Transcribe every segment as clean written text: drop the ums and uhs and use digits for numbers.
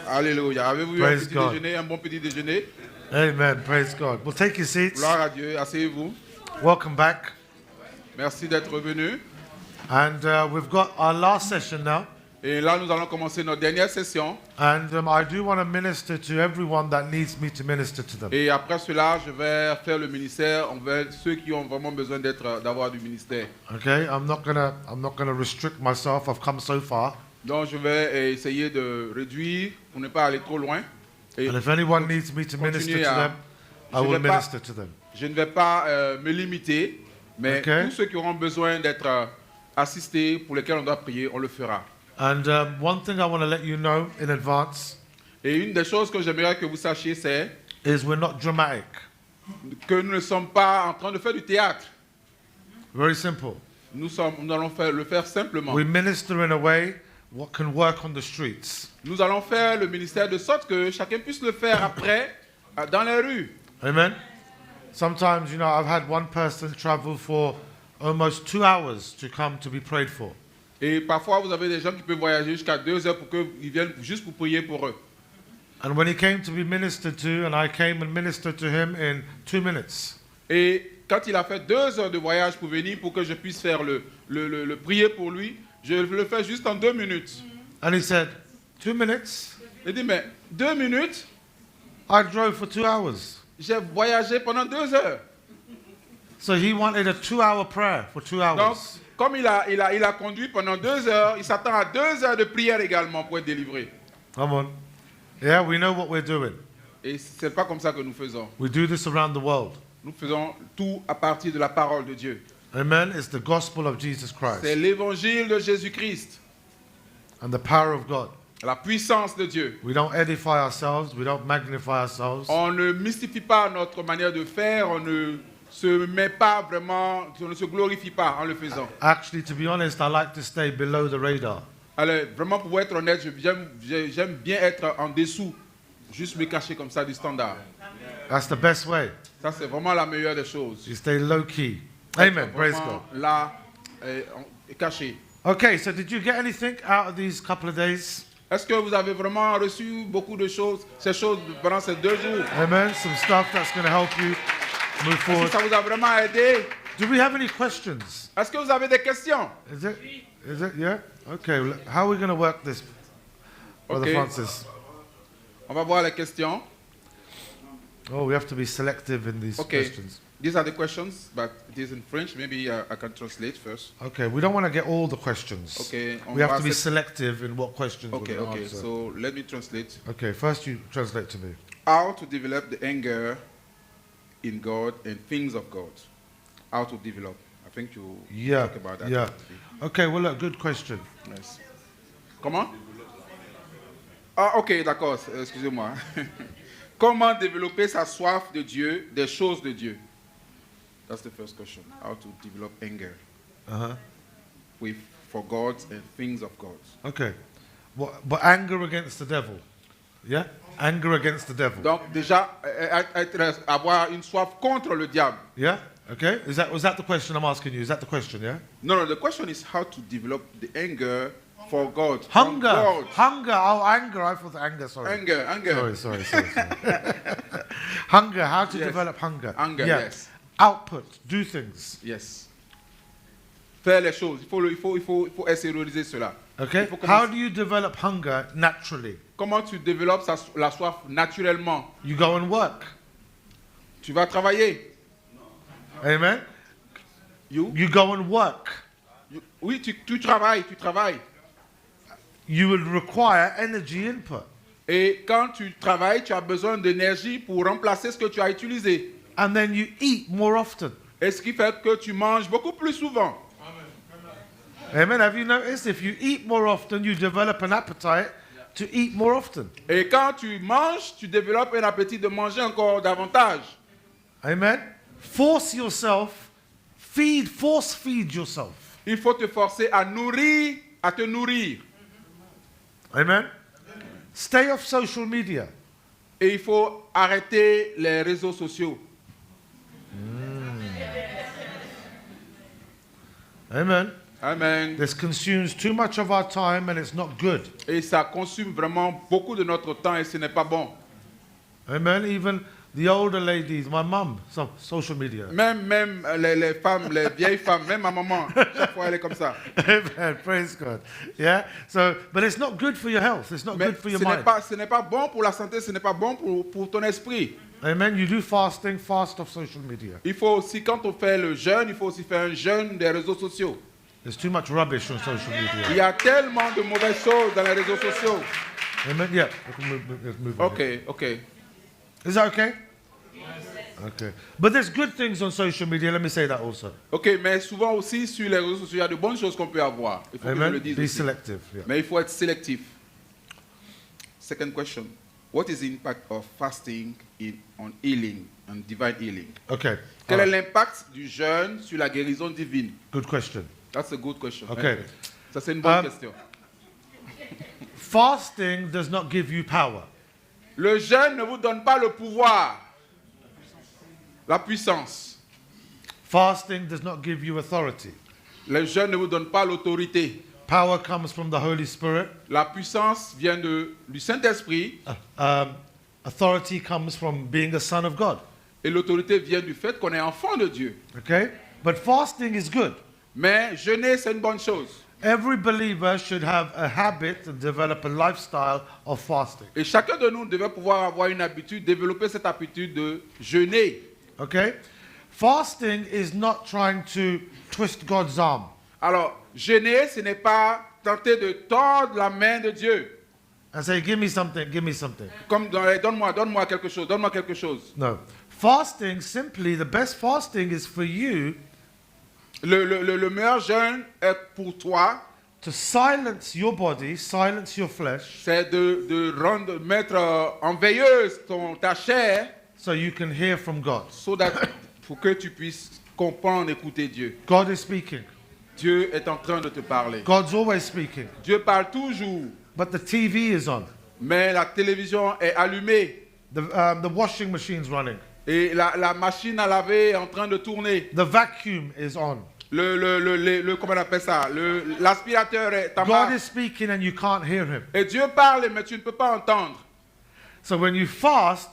Alléluia. Avez-vous eu un Praise petit God. déjeuner, un bon petit déjeuner? Amen. Praise God. Well, take your seats. Gloire à Dieu. Asseyez-vous. Welcome back. Merci d'être venu. And we've got our last session now. Et là, nous allons commencer notre dernière session. And I do want to minister to everyone that needs me to minister to them. Et après cela, je vais faire le ministère envers ceux qui ont vraiment besoin d'avoir du ministère. Okay, I'm not gonna restrict myself. I've come so far. Donc, je vais essayer de réduire pour ne pas aller trop loin. Et And if anyone needs me to minister to them, I will minister to them. je ne vais pas me limiter, mais Okay. tous ceux qui auront besoin d'être assistés, pour lesquels on doit prier, on le fera. And one thing I want to let you know in advance Et une des choses que j'aimerais que vous sachiez, c'est is we're not dramatic. que nous ne sommes pas en train de faire du théâtre. Very simple. Nous allons le faire simplement. We minister in a way what can work on the streets. Nous allons faire le ministère de sorte que chacun puisse le faire après dans les rues. Amen. Sometimes, you know, I've had one person travel for almost 2 hours to come to be prayed for. Et parfois, vous avez des gens qui peuvent voyager jusqu'à 2 heures pour qu'ils viennent juste pour prier pour eux. And when he came to be ministered to, and I came and ministered to him in 2 minutes. Et quand il a fait 2 heures de voyage pour venir, pour que je puisse faire le prier pour lui, je le fais juste en 2 minutes. And he said, 2 minutes? Il dit, mais 2 minutes, I drove for 2 hours. j'ai voyagé pendant 2 heures. So he wanted a 2-hour prayer for 2 hours. Donc, comme il a conduit pendant 2 heures, il s'attend à 2 heures de prière également pour être délivré. Come on. Yeah, we know what we're doing. Et ce n'est pas comme ça que nous faisons. We do this around the world. Nous faisons tout à partir de la parole de Dieu. Amen. It's the gospel of Jesus C'est Christ l'évangile de Jésus-Christ, and the power of God. la puissance de Dieu. We don't edify ourselves. We don't magnify ourselves. On ne mystifie pas notre manière de faire, on ne se met pas vraiment, on ne se glorifie pas en le faisant. Actually, to be honest, I like to stay below the radar. Alors, vraiment, pour être honnête, j'aime bien être en dessous, juste me cacher comme ça du standard. That's the best way. Ça, c'est vraiment la meilleure des choses. You stay low key. Amen. Praise God. Vraiment là, caché. Okay, so did you get anything out of these couple of days? Est-ce que vous avez vraiment reçu beaucoup de choses, ces choses pendant ces 2 jours? Amen. Some stuff that's going to help you move Est-ce que forward. ça vous a vraiment aidé? Do we have any questions? Est-ce que vous avez des questions? Is it? Is it? Yeah? Okay. Well, how are we going to work this, Brother Okay. Francis? On va voir les questions. Oh, we have to be selective in these Okay. questions. These are the questions, but it is in French. Maybe I can translate first. Okay, we don't want to get all the questions. Okay. We have to be selective in what questions Okay, we're going to okay. answer. So let me translate. Okay, first you translate to me. How to develop the anger in God and things of God. How to develop. I think you Yeah, talk about that. yeah. Okay, well, look, good question. Yes. Comment? Ah, ok, d'accord. Excusez-moi. Comment développer sa soif de Dieu, des choses de Dieu? That's the first question. How to develop anger Uh-huh. for God and things of God. Okay. But anger against the devil. Yeah? Anger against the devil. Donc déjà, avoir une soif contre le diable. Yeah? Okay. Was that the question I'm asking you? Is that the question, yeah? No, the question is how to develop the anger for God. from Hunger. God. Hunger. Oh, anger. I thought anger, sorry. Anger. Sorry. Hunger. How to Yes. develop hunger. Anger, Yeah. yes. Output. Do things. Yes. Faire les choses. Il faut extérioriser cela. Okay. Il faut How commencer- do you develop hunger naturally? Comment tu développes la soif naturellement? You go and work. Tu vas travailler. Amen. You? You go and work. Oui, tu travailles. You will require energy input. Et quand tu travailles, tu as besoin d'énergie pour remplacer ce que tu as utilisé. And then you eat more often. Et ce qui fait que tu manges beaucoup plus souvent. Amen. Have you noticed? If you eat more often, you develop an appetite to eat more often. Et quand tu manges, tu développes un appétit de manger encore davantage. Amen. Force feed yourself. Il faut te forcer à te nourrir. Amen. Stay off social media. Et il faut arrêter les réseaux sociaux. Amen. Amen. This consumes too much of our time and it's not good. Et ça consomme vraiment beaucoup de notre temps et ce n'est pas bon. Amen. Even the older ladies, my mum, social media. Même les femmes, les vieilles femmes, même ma maman, chaque fois elle est comme ça. Amen. Praise God. Yeah. So, but it's not good for your health. It's not Mais good for your ce n'est mind. pas bon pour la santé, ce n'est pas bon pour ton esprit. Amen. You do fasting, fast off social media. Il faut aussi, quand on fait le jeûne, il faut aussi faire un jeûne des réseaux sociaux. There's too much rubbish on social Il media. y a tellement de mauvaises choses dans les réseaux sociaux. Amen. Yeah. We can let's move on. Ok. Is that okay? Okay. But there's good things on social media. Let me say that also. Ok, mais souvent aussi sur les réseaux sociaux, il y a de bonnes choses qu'on peut avoir. Il faut que je Amen. le dise Be aussi. selective. Yeah. Mais il faut être sélectif. Second question. What is the impact of fasting on healing and divine healing? Okay. Quel est All right. l'impact du jeûne sur la guérison divine? Good question. That's a good question. Okay. Ça, c'est une bonne question. Fasting does not give you power. Le jeûne ne vous donne pas le pouvoir, la puissance. Fasting does not give you authority. Le jeûne ne vous donne pas l'autorité. Power comes from the Holy Spirit. La puissance vient du Saint-Esprit Authority comes from being a son of God. et l'autorité vient du fait qu'on est enfant de Dieu. Okay? But fasting is good. Mais jeûner, c'est une bonne chose. Every believer should have a habit and develop a lifestyle of fasting. Et chacun de nous devait pouvoir avoir une habitude, développer cette habitude de jeûner. Okay? Fasting is not trying to twist God's arm. Alors, jeûner, ce n'est pas tenter de tordre la main de Dieu. And say, give me something, give me something. Comme donne-moi quelque chose, donne-moi quelque chose. No. Fasting, simply, the best fasting is for you Le meilleur jeûne est pour toi, to silence your body, silence your flesh, c'est de mettre en veilleuse ta chair, so you can hear from God. pour que tu puisses comprendre, écouter Dieu. God is speaking. Dieu est en train de te parler. God's always speaking. Dieu parle toujours, But the TV is on. mais la télévision est allumée The washing machine's running. et la machine à laver est en train de tourner. The vacuum is on. Comment on appelle ça? L'aspirateur est en God marche. is speaking and you can't hear him. Et Dieu parle, mais tu ne peux pas entendre. So when you fast,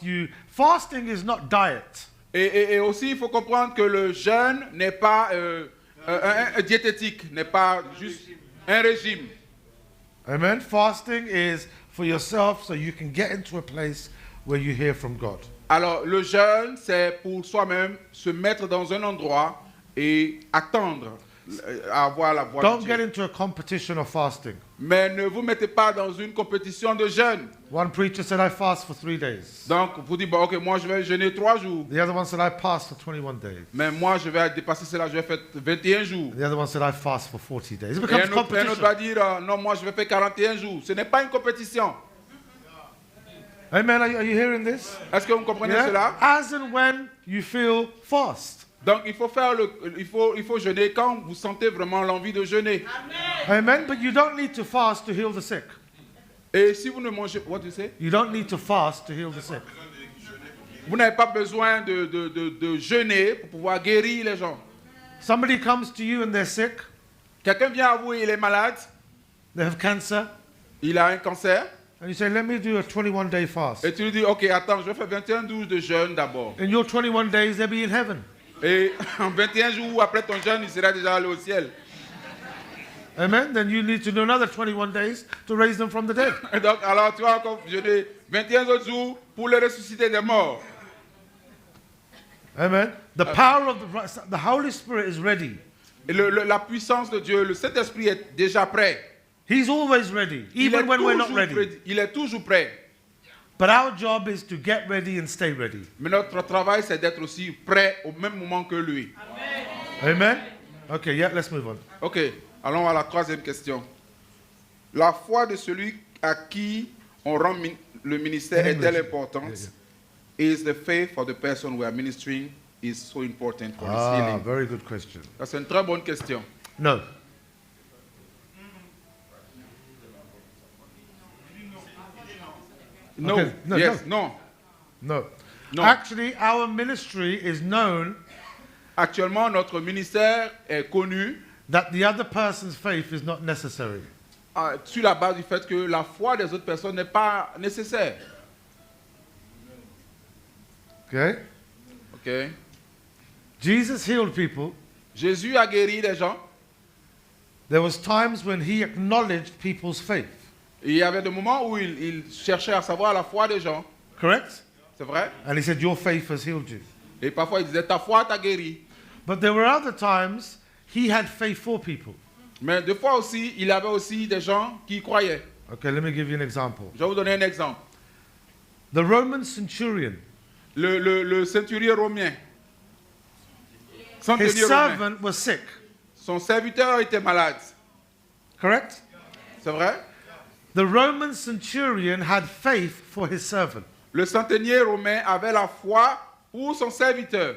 fasting is not diet. Et aussi, il faut comprendre que le jeûne n'est pas un diététique, n'est pas juste un régime. Amen. Fasting is for yourself so you can get into a place where you hear from God. Alors, le jeûne, c'est pour soi-même se mettre dans un endroit et attendre à avoir la voix Don't de get Dieu. into a competition of fasting. Mais ne vous mettez pas dans une compétition de jeûne. One preacher said, I fast for 3 days. Donc, vous dites, bon, ok, moi je vais jeûner 3 jours. The other one said, I fast for 21 days. Mais moi, je vais dépasser cela, je vais faire 21 jours. The other one said, I fast for 40 days. It Et becomes un autre competition. va dire, non, moi je vais faire 41 jours. Ce n'est pas une compétition. Amen. Are you hearing this? Est-ce que vous comprenez Yeah? cela? As and when you feel fast. Donc, il faut jeûner quand vous sentez vraiment l'envie de jeûner. Amen. But you don't need to fast to heal the sick. Et si vous ne mangez, what do you say? You don't need to fast to heal the sick. Vous n'avez pas besoin de jeûner pour pouvoir guérir les gens. Somebody comes to you and they're sick. Quelqu'un vient à vous et il est malade, They have cancer. il a un cancer, And you say, let me do a 21-day fast. et tu lui dis, ok, attends, je vais faire 21 jours de jeûne d'abord. In your 21 days, they'll be in heaven. Et en 21 jours après ton jeûne, il sera déjà allé au ciel. Amen. Then you need to do another 21 days to raise them from the dead. Et donc, alors tu vas encore jeûner 21 autres jours pour le ressusciter des morts. Amen. The power of the Holy Spirit is ready. Et la puissance de Dieu, le Saint-Esprit est déjà prêt. He's always ready, even when we're not ready. Il est toujours prêt. But our job is to get ready and stay ready. Mais notre travail, c'est d'être aussi prêt au même moment que lui. Amen. Okay, yeah, let's move on. Ok, allons à la troisième question. La foi de celui à qui on rend le ministère est-elle importante? Is the faith for the person we are ministering is so important for his healing? Very good question. Ça, c'est une très bonne question. No. No. Okay, no, Yes. No. No. No. Actually, our ministry is known Actuellement, notre ministère est connu that the other person's faith is not necessary. Sur la base du fait que la foi des autres personnes n'est pas nécessaire. Okay? Ok? Jesus healed people. Jésus a guéri des gens. There was times when he acknowledged people's faith. Et il y avait des moments où il cherchait à savoir la foi des gens. Correct? C'est vrai? And he said, your faith has healed you. Et parfois il disait, ta foi t'a guéri. But there were other times he had faith for people. Mais des fois aussi, il avait aussi des gens qui y croyaient. Okay, let me give you an example. Je vais vous donner un exemple. The Roman centurion, Le centurier romain. his Centurier romain. servant was sick. Son serviteur était malade. Correct? C'est vrai? The Roman centurion had faith for his servant. Le centenier romain avait la foi pour son serviteur.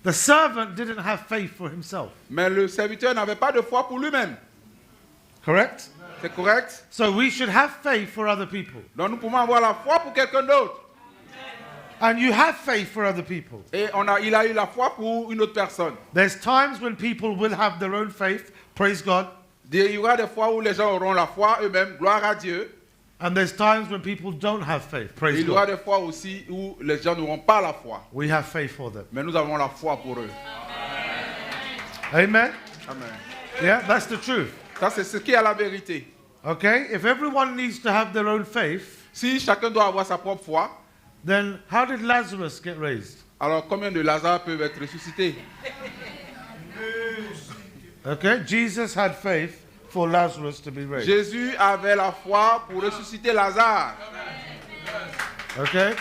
The servant didn't have faith for himself. Mais le serviteur n'avait pas de foi pour lui-même. Correct? C'est correct? So we should have faith for other people. Donc nous pouvons avoir la foi pour quelqu'un d'autre. And you have faith for other people. Et il a eu la foi pour une autre personne. There's times when people will have their own faith, praise God. Il y aura des fois où les gens auront la foi eux-mêmes, gloire à Dieu. And there's times when people don't have faith, Et praise il y aura God. des fois aussi où les gens n'auront pas la foi. We have faith for them. Mais nous avons la foi pour eux. Amen? Amen. Yeah, that's the truth. Ça, c'est ce qui est la vérité. Okay? If everyone needs to have their own faith, Si chacun doit avoir sa propre foi, then how did Lazarus get raised? alors combien de Lazare peuvent être ressuscités? Okay? Jesus had faith for Lazarus to be raised. Jésus avait la foi pour ressusciter Lazare. Okay?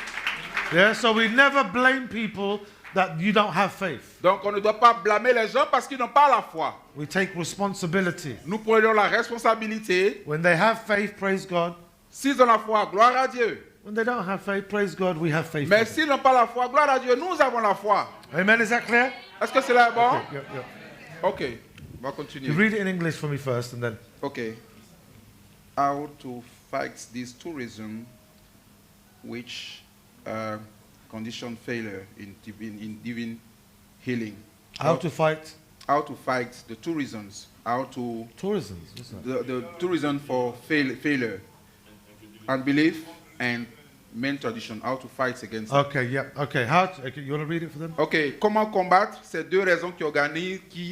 Yeah, so we never blame people that you don't have faith. Donc on ne doit pas blâmer les gens parce qu'ils n'ont pas la foi. We take responsibility. Nous prenons la responsabilité. When they have faith, praise God. S'ils ont la foi, gloire à Dieu. When they don't have faith, praise God, we have faith. Mais for them. s'ils n'ont pas la foi, gloire à Dieu, nous avons la foi. Amen, is that clear? Est-ce que cela est bon? Okay, yeah. Ok, on va You continuer. read it in English for me first and then. Okay. How to fight this tourism which condition failure in divine healing. How to fight How to fight the tourisms. How to tourism. Isn't it? the tourism for failure, unbelief, and main tradition. How to fight against. Okay, yeah. Okay, okay, you want to read it for them? Ok. Comment combattre ces deux raisons qui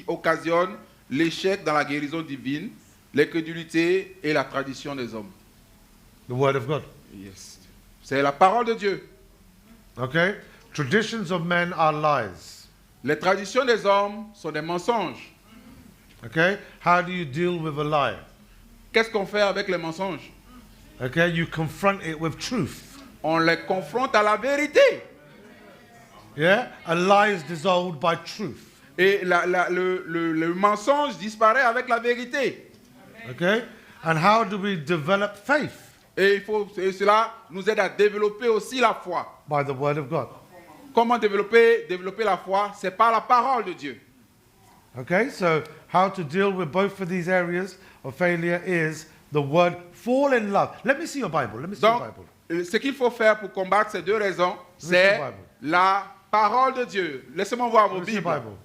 occasionnent l'échec dans la guérison divine, l'incrédulité et la tradition des hommes. The Word of God. Yes. C'est la parole de Dieu. Okay? Traditions of men are lies. Les traditions des hommes sont des mensonges. Okay? How do you deal with a lie? Qu'est-ce qu'on fait avec les mensonges? Okay? You confront it with truth. On les confronte à la vérité. Yeah? A lie is dissolved by truth. Et le mensonge disparaît avec la vérité. Okay? And how do we develop faith? Et cela nous aide à développer aussi la foi. By the Word of God. Comment développer la foi? C'est par la parole de Dieu. Okay? So, how to deal with both of these areas of failure is the Word. Fall in love. Let me see your Bible. Let me see your Donc, Bible. ce qu'il faut faire pour combattre ces deux raisons, c'est Bible. la parole de Dieu. Laissez-moi voir vos Let me see your Bibles. Bible.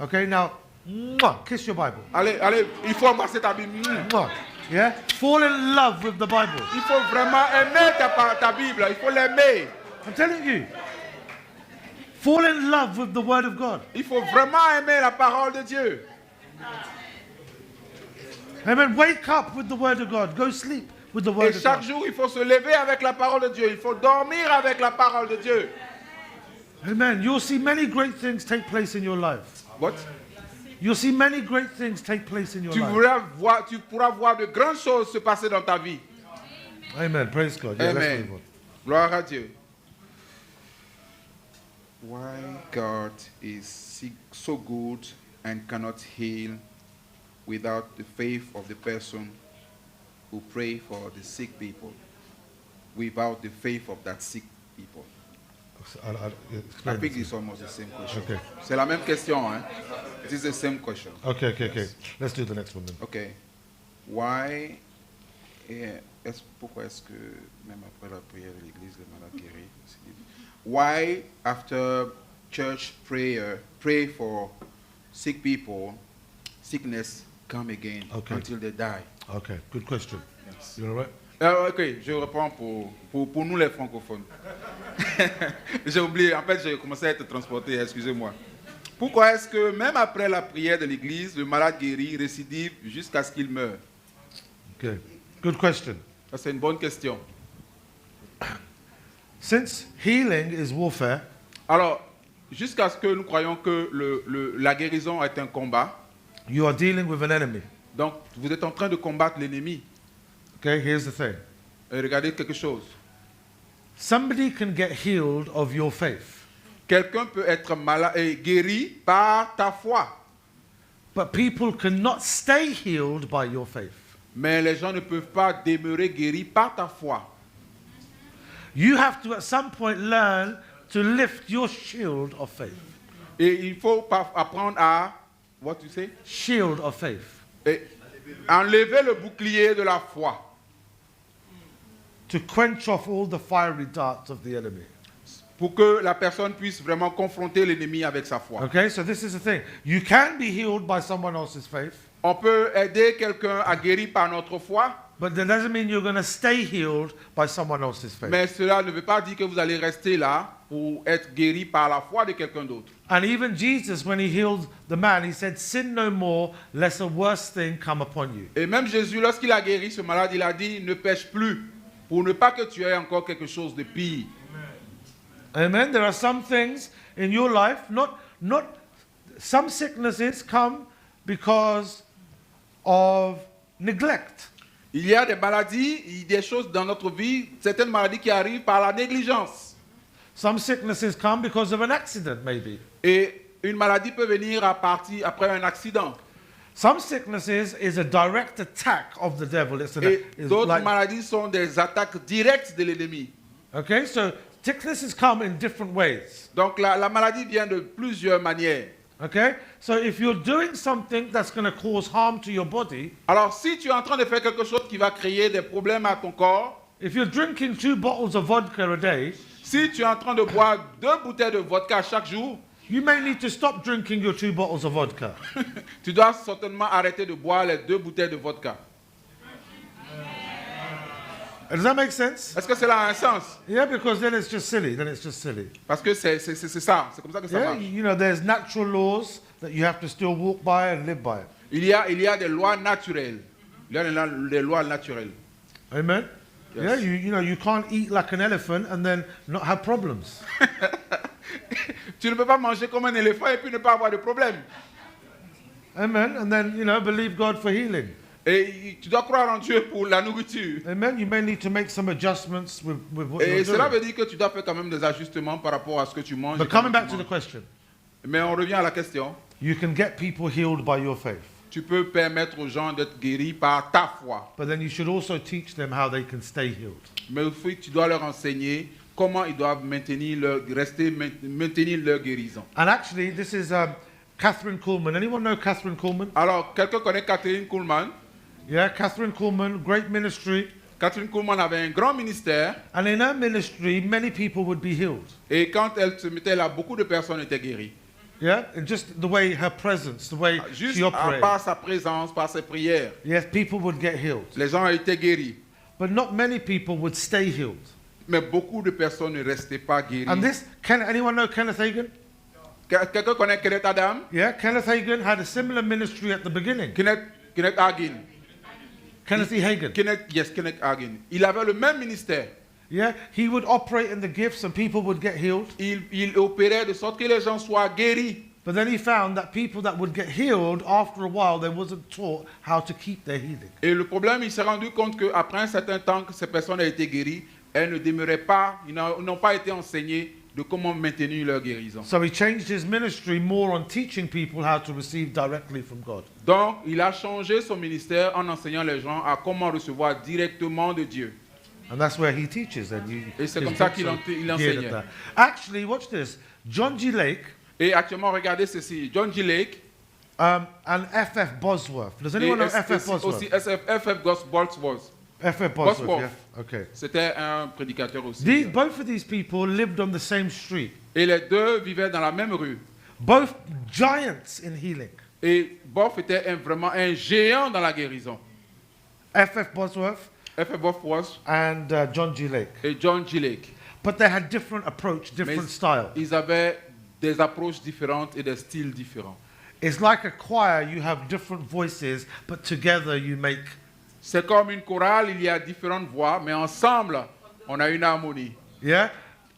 Okay, now, mwah, kiss your Bible. Allez, il faut embrasser ta Bible. Mwah. Yeah? Fall in love with the Bible. Il faut vraiment aimer ta Bible. Il faut l'aimer. I'm telling you. Fall in love with the Word of God. Il faut vraiment aimer la parole de Dieu. Amen. Wake up with the Word of God. Go sleep with the Word Et of chaque God. jour, il faut se lever avec la parole de Dieu. Il faut dormir avec la parole de Dieu. Amen. You'll see many great things take place in your life. What? You'll see many great things take place in your Tu life. pourras voir de grandes choses se passer dans ta vie. Amen. Praise God. Yeah, let's Amen. move on. Gloire à Dieu. Why God is so good and cannot heal without the faith of the person who pray for the sick people, without the faith of that sick people. I Explain think it. it's almost the same question. Okay. C'est la même question, hein? It is the same question. Okay. Let's do the next one then. Okay. Why, pourquoi est-ce que, même après la prière de l'église, les malades guéris? Why, after church prayer, pray for sick people, sickness come again Okay. until they die. Okay, good question. Yes. You all right? Ok, je reprends pour nous les francophones. J'ai oublié, en fait j'ai commencé à être transporté, excusez-moi. Pourquoi est-ce que même après la prière de l'église, le malade guérit, récidive jusqu'à ce qu'il meure? Okay, good question. Ça c'est une bonne question. Since healing is warfare, Alors, jusqu'à ce que nous croyons que la guérison est un combat, you are dealing with an enemy. donc vous êtes en train de combattre l'ennemi. Okay, here's the thing. Et regardez quelque chose. Somebody can get healed of your faith, Quelqu'un peut être malade et guéri par ta foi, but people cannot stay healed by your faith. mais les gens ne peuvent pas demeurer guéris par ta foi. You have to at some point learn to lift your shield of faith. Et il faut apprendre à, what you say? Shield of faith. Et enlever le bouclier de la foi To quench off all the fiery darts of the enemy. pour que la personne puisse vraiment confronter l'ennemi avec sa foi. Okay, so this is the thing. You can be healed by someone else's faith, On peut aider quelqu'un à guérir par notre foi, but that doesn't mean you're going to stay healed by someone else's faith. mais cela ne veut pas dire que vous allez rester là pour être guéri par la foi de quelqu'un d'autre. And even Jesus, when he healed the man, he said, sin no more, lest a worse thing come upon you. Et même Jésus, lorsqu'il a guéri ce malade, il a dit, ne pêche plus, pour ne pas que tu aies encore quelque chose de pire. Amen. There are some things in your life, not some sicknesses come because of neglect. Il y a des maladies, des choses dans notre vie, certaines maladies qui arrivent par la négligence. Some sicknesses come because of an accident, maybe. Et une maladie peut venir à partir après un accident. Some sicknesses is a direct attack of the devil. Et d'autres maladies sont des attaques directes de l'ennemi. Okay, so sicknesses come in different ways. Donc la maladie vient de plusieurs manières. Okay, so if you're doing something that's going to cause harm to your body, Alors si tu es en train de faire quelque chose qui va créer des problèmes à ton corps, if you're drinking 2 bottles of vodka a day, si tu es en train de boire 2 bouteilles de vodka chaque jour, you may need to stop drinking your 2 bottles of vodka. tu dois certainement arrêter de boire les 2 bouteilles de vodka. Does that make sense? Est-ce que cela a un sens? Yeah, because then it's just silly. Then it's just silly. Parce que c'est ça, c'est comme ça que ça Yeah, marche. you know, there's natural laws that you have to still walk by and live by. Il y a des lois naturelles. Il y a des lois naturelles. Amen. Yes. Yeah, you know, you can't eat like an elephant and then not have problems. Tu ne peux pas manger comme un éléphant et puis ne pas avoir de problème. Amen. And then, you know, believe God for healing. Et tu dois croire en Dieu pour la nourriture. Amen. You may need to make some adjustments with what Et you're cela doing. veut dire que tu dois faire quand même des ajustements par rapport à ce que tu manges. et But comment coming tu back to the manges. question, Mais on revient à la question. you can get people healed by your faith. Tu peux permettre aux gens d'être guéris par ta foi. But then you should also teach them how they can stay healed. Mais aussi, tu dois leur enseigner comment ils doivent maintenir leur guérison. And actually, this is Catherine Kuhlman. Anyone know Catherine Kuhlman? Alors, quelqu'un connaît Catherine Kuhlman? Yeah, Catherine Kuhlman, great ministry. Catherine Kuhlman avait un grand ministère And in her ministry, many people would be healed. et quand elle se mettait là, beaucoup de personnes étaient guéries. Yeah, and just the way her presence, the way Juste she operated. par sa présence, par ses prières, Yes, people would get healed. les gens étaient guéris. But not many people would stay healed. Mais beaucoup de personnes ne restaient pas guéries. And this, anyone know Kenneth Hagin? Quelqu'un connaît Kenneth Adam? Yeah, Kenneth Hagin had a similar ministry at the beginning. Kenneth Hagin. Kenneth E. Hagin. Kenneth Hagin. Il avait le même ministère. Yeah, he would operate in the gifts and people would get healed. Il opérait de sorte que les gens soient guéris. But then he found that people that would get healed, after a while, they wasn't taught how to keep their healing. Et le problème, il s'est rendu compte qu'après un certain temps que ces personnes ont été guéries, elles ne demeuraient pas, ils n'ont pas été enseignées de comment maintenir leur guérison. So he changed his ministry more on teaching people how to receive directly from God. Donc, il a changé son ministère en enseignant les gens à comment recevoir directement de Dieu. And that's where he teaches. And Et c'est his comme ça books qu'il are il geared at enseignait. that. Actually, watch this. John G. Lake Et actuellement, regardez ceci. John G. Lake and F.F. Bosworth. Does anyone know F.F. Bosworth? aussi F.F. Bosworth. F.F. Bosworth, Bosworth. yeah. Okay. C'était un prédicateur aussi. Both of these people lived on the same street. Et les deux vivaient dans la même rue. Both giants in healing. Et Boff était vraiment un géant dans la guérison. F.F. Bosworth F.F. Bosworth and John G. Lake. et John G. Lake. But they had different approach, different style. Ils avaient des approches différentes et des styles différents. It's like a choir, you have different voices, but together you make. C'est comme une chorale, il y a différentes voix, mais ensemble, on a une harmonie. Yeah?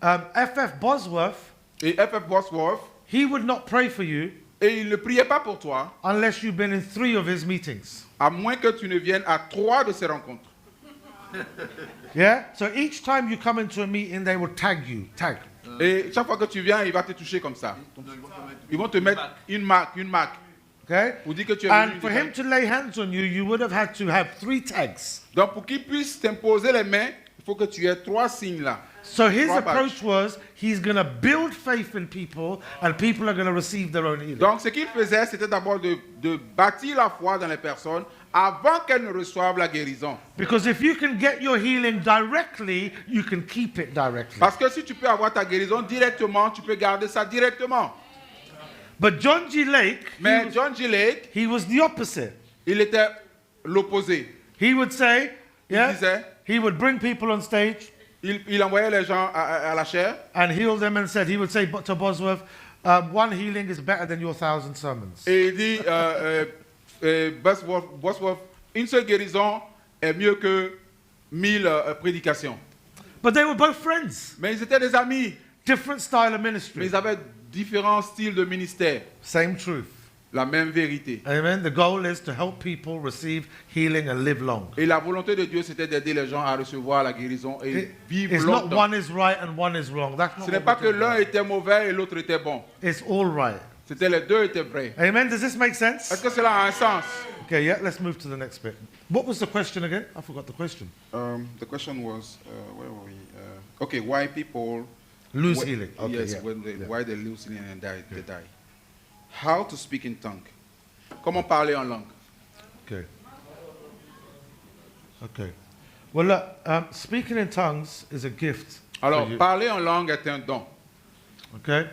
F.F. Bosworth, Et F.F. Bosworth, he would not pray for you et il ne priait pas pour toi, unless you've been in 3 of his meetings. à moins que tu ne viennes à 3 de ces rencontres. Yeah? So each time you come into a meeting, they will tag you. Tag. Et chaque fois que tu viens, il va te toucher comme ça. Ils vont te mettre une marque. Okay? Pour dire que tu es venu. And for him to lay hands on you, you would have had to have 3 tags. Donc pour qu'il puisse t'imposer les mains, il faut que tu aies 3 signes là. So his 3 approach badges. was he's going to build faith in people and people are going to receive their own healing. Donc ce qu'il faisait, c'était d'abord de bâtir la foi dans les personnes avant qu'elles ne reçoivent la guérison. Because if you can get your healing directly, you can keep it directly. Parce que si tu peux avoir ta guérison directement, tu peux garder ça directement. But John G. Lake, Mais John G. Lake, he was the opposite. il était l'opposé. He would say, yeah, disait- he would bring people on stage Il envoyait les gens à la chair and heal them and said, he would say to Bosworth, one healing is better than your 1,000 sermons. et il dit Bosworth, une seule guérison est mieux que 1000 prédications. But they were both friends, Mais ils étaient des amis, different style of mais ministry, ils avaient différents styles de ministère, same truth. la même vérité. Amen. The goal is to help people receive healing and live long. Et la volonté de Dieu, c'était d'aider les gens à recevoir la guérison et vivre It's not longtemps. one is right and one is wrong. That's not Ce n'est what pas we're que talking l'un about. était mauvais et l'autre était bon. It's all right. C'était les deux étaient vrais. Amen. Does this make Est-ce sense? que cela a un sens? Okay, yeah, let's move to the next bit. What was the question again? I forgot the question. The question was, where were we? Okay, why people Lose wh- healing. Okay, yes, yeah. Yeah. why they lose healing and die, they die. How to speak in tongue? Comment parler en langue? Okay. Okay. Well, look, speaking in tongues is a gift. Alors, for you, parler en langue est un don. okay?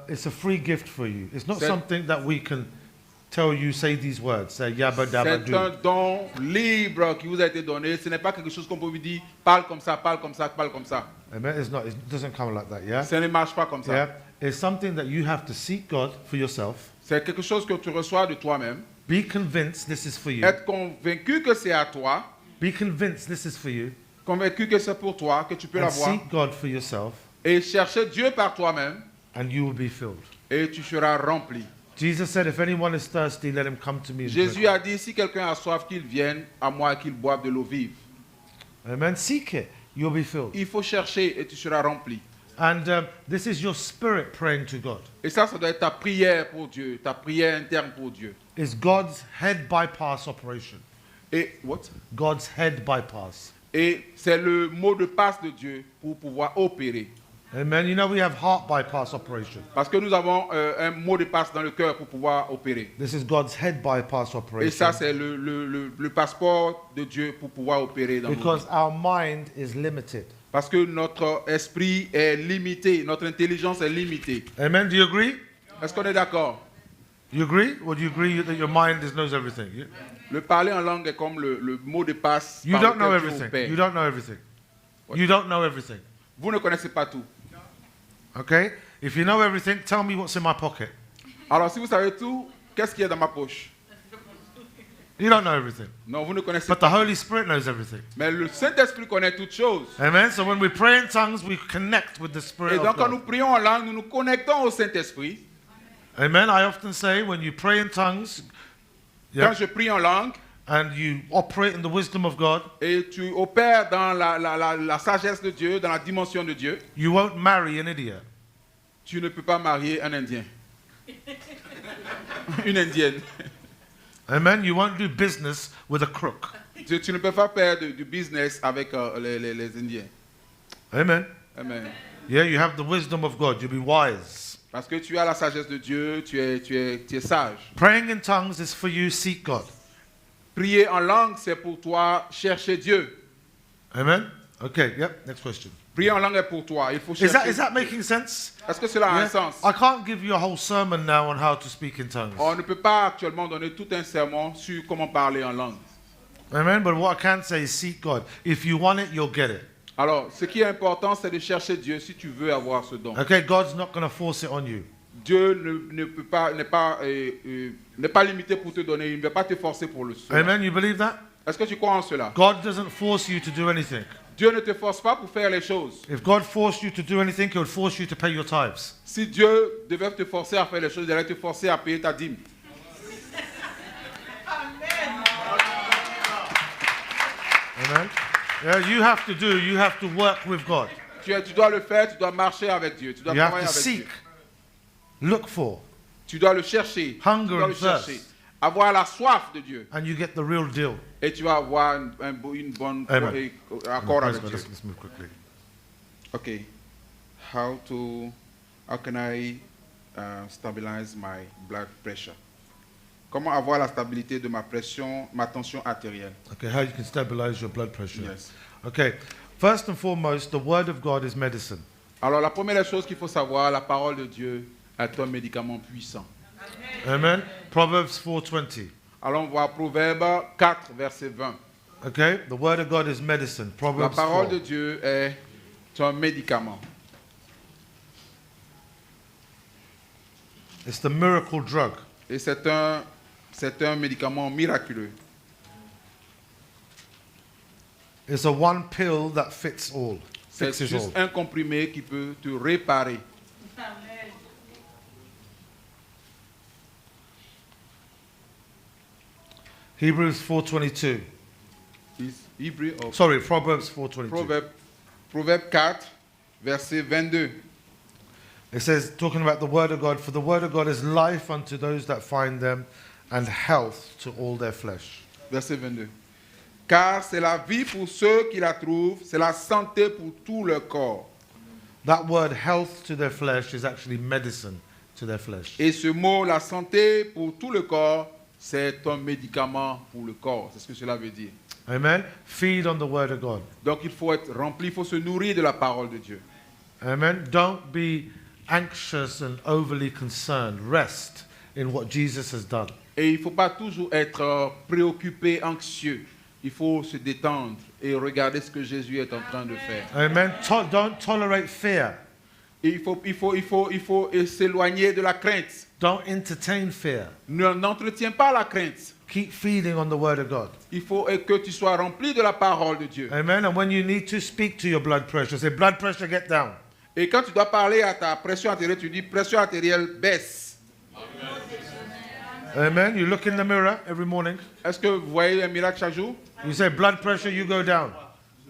It's a free gift for you. It's not C'est- something that we can tell you, say these words, say yabba dabba C'est un do. don libre qui vous a été donné. Ce n'est pas quelque chose qu'on peut vous dire, parle comme ça, parle comme ça, parle comme ça. Amen. It's not. It doesn't come like that. Yeah. Ça ne marche pas comme ça. Yeah. It's something that you have to seek God for yourself. C'est quelque chose que tu reçois de toi-même. Be convinced this is for you. Être convaincu que c'est à toi, Be convinced this is for you. convaincu que c'est pour toi, que tu peux And l'avoir. seek God for yourself, Et chercher Dieu par toi-même and you will be filled. et tu seras rempli. Jesus said, if anyone is thirsty, let him come to me and drink. Jésus a dit, si quelqu'un a soif, qu'il vienne à moi et qu'il boive de l'eau vive. Amen. Seek it. You'll be filled. Il faut chercher et tu seras rempli. And this is your spirit praying to God. Et ça doit être ta prière pour Dieu, ta prière interne pour Dieu. It's God's head bypass operation. Et, what? God's head bypass. Et c'est le mot de passe de Dieu pour pouvoir opérer. Amen. You know we have heart bypass operation. Parce que nous avons un mot de passe dans le cœur pour pouvoir opérer. This is God's head bypass Et operation. ça, c'est le passeport de Dieu pour pouvoir opérer dans nos Because vies. our mind is limited. Parce que notre esprit est limité, notre intelligence est limitée. Amen. Do you agree? Est-ce qu'on est d'accord? You agree? Or do you agree that your mind knows everything? Le parler en langue est comme le mot de passe. You par don't know lequel Dieu everything. opère. You don't know everything. What? You don't know everything. Vous ne connaissez pas tout. Okay? If you know everything, tell me what's in my pocket. Alors, si vous savez tout, qu'est-ce qu'il y a dans ma poche? You don't know everything. Non, vous ne connaissez But pas. the Holy Spirit knows everything. Mais le Saint-Esprit connaît toutes choses. Amen. So when we pray in tongues, we connect with the Spirit Et of donc, quand God. nous prions en langue, nous nous connectons au Saint-Esprit. Amen. I often say when you pray in tongues, Quand je prie en langue and you operate in the wisdom of God, et tu opères dans la sagesse de Dieu, dans la dimension de Dieu, you won't marry an idiot. tu ne peux pas marier un Indien. Une Indienne. Amen. You won't do business with a crook. Tu ne peux pas faire du business avec les Indiens. Amen. Amen. Yeah, you have the wisdom of God. You'll be wise. Parce que tu as la sagesse de Dieu, tu es sage. Praying in tongues is for you, seek God. Prier en langue, c'est pour toi chercher Dieu. Amen. Okay, yep, next question. Prier en langue est pour toi. Il faut Is chercher. that making sense? Est-ce que cela a un Yeah? sens? I can't give you a whole sermon now on how to speak in tongues. On ne peut pas actuellement donner tout un sermon sur comment parler en langue. Amen. But what I can say is seek God. If you want it, you'll get it. Alors, ce qui est important, c'est de chercher Dieu si tu veux avoir ce don. Okay, God's not going to force it on you. Dieu ne peut pas, n'est pas limité pour te donner. Il ne va pas te forcer pour le cela. Amen. You believe that? Est-ce que tu crois en cela? God doesn't force you to do anything. Dieu ne te force pas pour faire les choses. If God forced you to do anything, He would force you to pay your tithes. Si Dieu devait te forcer à faire les choses, il allait te forcer à payer ta dîme. Amen. Yeah, you have to work with God. Tu dois le faire, tu dois marcher avec Dieu, tu dois You have travailler to avec seek, Dieu. look for, Tu dois le chercher. Hunger tu dois and le chercher. thirst. Avoir la soif de Dieu. and you get the real deal. Et tu vas avoir une bonne Amen. accord Praise avec God. Dieu. Let's move quickly. Okay. How can I stabilize my blood pressure? Comment avoir la stabilité de ma pression, ma tension artérielle? Okay, how you can stabilize your blood pressure. Yes. Okay, first and foremost, the Word of God is medicine. Alors la première chose qu'il faut savoir, la parole de Dieu est un médicament puissant. Amen. Proverbs 4:20. Alors on voit Proverbe 4, verset 20. Okay, the Word of God is medicine. La Proverbs parole 4. de Dieu est un médicament. It's the miracle drug. Et c'est un médicament miraculeux. It's a one pill that fits all. C'est Fixes juste all. un comprimé qui peut te réparer. Hebrews 4:22. Hébreux, Sorry, Proverbs 4:22. Proverbe 4, verset 22. It says, talking about the Word of God, for the Word of God is life unto those that find them, and health to all their flesh. Verset 22. Car c'est la vie pour ceux qui la trouvent, c'est la santé pour tout le corps. That word health to their flesh is actually medicine to their flesh. Et ce mot, la santé pour tout le corps, c'est un médicament pour le corps. C'est ce que cela veut dire. Amen. Feed on the Word of God. Donc il faut être rempli, il faut se nourrir de la parole de Dieu. Amen. Don't be anxious and overly concerned. Rest in what Jesus has done. Et il ne faut pas toujours être préoccupé, anxieux. Il faut se détendre et regarder ce que Jésus est en train de faire. Amen. Don't tolerate fear. Et il faut s'éloigner de la crainte. Don't entertain fear. N'entretiens pas la crainte. Keep feeding on the Word of God. Il faut que tu sois rempli de la parole de Dieu. Amen. And when you need to speak to your blood pressure, say, blood pressure, get down. Et quand tu dois parler à ta pression artérielle, tu dis pression artérielle baisse. Amen. You look in the mirror every morning. Est-ce que vous voyez un miracle chaque jour? You say, blood pressure, you go down.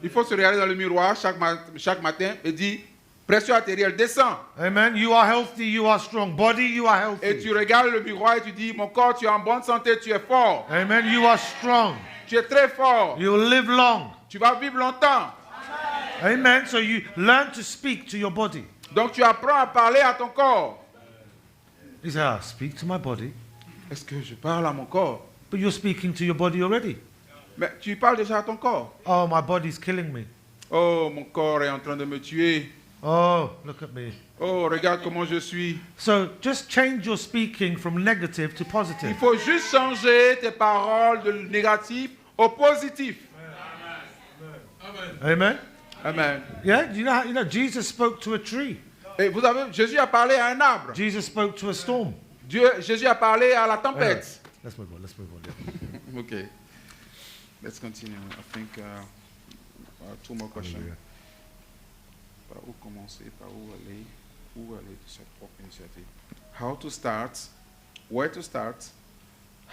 Il faut se regarder dans le miroir chaque matin et dire pression artérielle descend. Amen. You are healthy, you are strong. Body, you are Et healthy. tu regardes le miroir et tu dis mon corps, tu es en bonne santé, tu es fort. Amen. You are strong. Tu es très fort. You will live long. Tu vas vivre longtemps. Amen. So you learn to speak to your body. Donc tu apprends à parler à ton corps. You say, speak to my body. Est-ce que je parle à mon corps? But you're speaking to your body already. Mais tu parles déjà à ton corps. Oh, my body's killing me. Oh, mon corps est en train de me tuer. Oh, look at me. Oh, regarde comment je suis. So just change your speaking from negative to Il positive. faut juste changer tes paroles de négatif au positif. Amen. Amen. Yeah, you know, Jesus spoke to a tree. Et vous savez, Jésus a parlé à un arbre. Jesus spoke to a storm. Jésus a parlé à la tempête. Let's move on. Let's move on. Yeah. Okay. Let's continue. I think two more questions. Hallelujah. Par où commencer, par où aller de sa propre initiative. How to start, where to start,